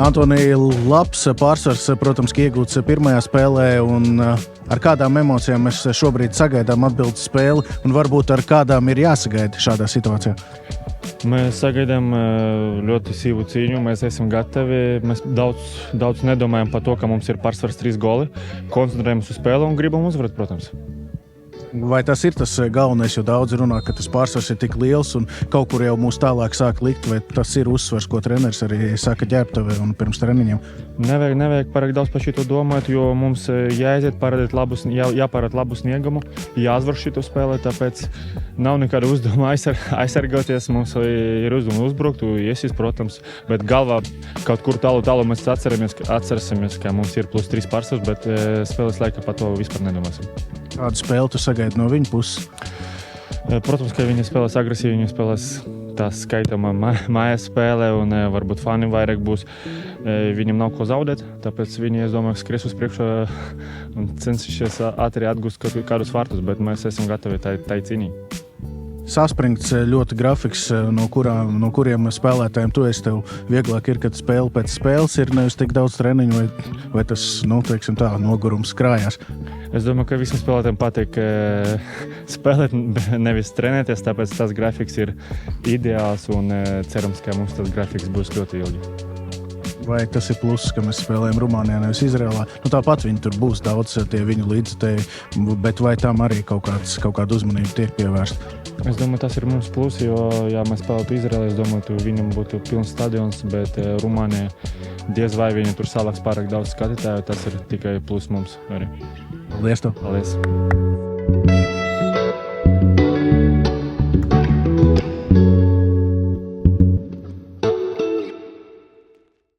Antonija, labs pārsvars, protams, iegūts pirmajā spēlē, un ar kādām emocijām mēs šobrīd sagaidām atbildes spēli, un varbūt ar kādām ir jāsagaida šādā situācijā? Mēs sagaidām ļoti sīvu cīņu, mēs esam gatavi. Mēs daudz nedomājam par to, ka mums ir pārsvars 3 goli. Koncentrējamies uz spēli un gribam uzvarēt, protams. Vai tas ir tas galvenais, jo daudz runā, ka tas pārsvars ir tik liels un kaut kur jau mūs tālāk sāk likt, vai tas ir uzsvars, ko treneris arī saka ģērbtuvē un pirms treniņiem? Nevajag pārāk daudz par šito domāt, jo mums jāaiziet jāpārēt labu sniegumu, jāuzvar šito spēli, tāpēc nav nekāda uzdevuma aizsargāties. Mums ir uzdevuma uzbrukt, iesist, protams, bet galvā kaut kur tālu mēs atceramies, ka mums ir +3 pārsvars, bet spēles laikā par to vispār nedomāsim. Kādu spēli tu sagaidi no viņa puses? Protams, ka viņi spēlēs agresīvi, viņi spēlēs tā skaitāmā mājas spēle, un varbūt fani vairāk būs. Viņam nav ko zaudēt, tāpēc viņi, es domāju, skries uz priekšu un censīsies ātri atgūst kādus vārtus, bet mēs esam gatavi tai cīņai. Saspringts ļoti grafiks, no kuriem spēlētājiem tu esi, tev vieglāk ir, kad spēle pēc spēles ir nevis tik daudz treniņu, vai tas, teiksim tā, nogurums krājās? Es domāju, ka visiem spēlētājiem patīk spēlēt, nevis trenēties, tāpēc tas grafiks ir ideāls un cerams, ka mums tas grafiks būs ļoti ilgi. Vai tas ir pluss, ka mēs spēlējam Rumānijā, nevis Izrēlā? Tāpat viņi tur būs daudz tie viņu līdzekļi, bet vai tam arī kaut kāda uzmanība tiek pievērsta? Es domāju, tas ir mums pluss, jo, ja mēs spēlētu Izrēlā, es domāju, viņam būtu pilns stadions, bet Rumānijā diez vai viņi tur salaks pārāk daudz skatītāju, tas ir tikai pluss mums arī. Paldies tev! Paldies!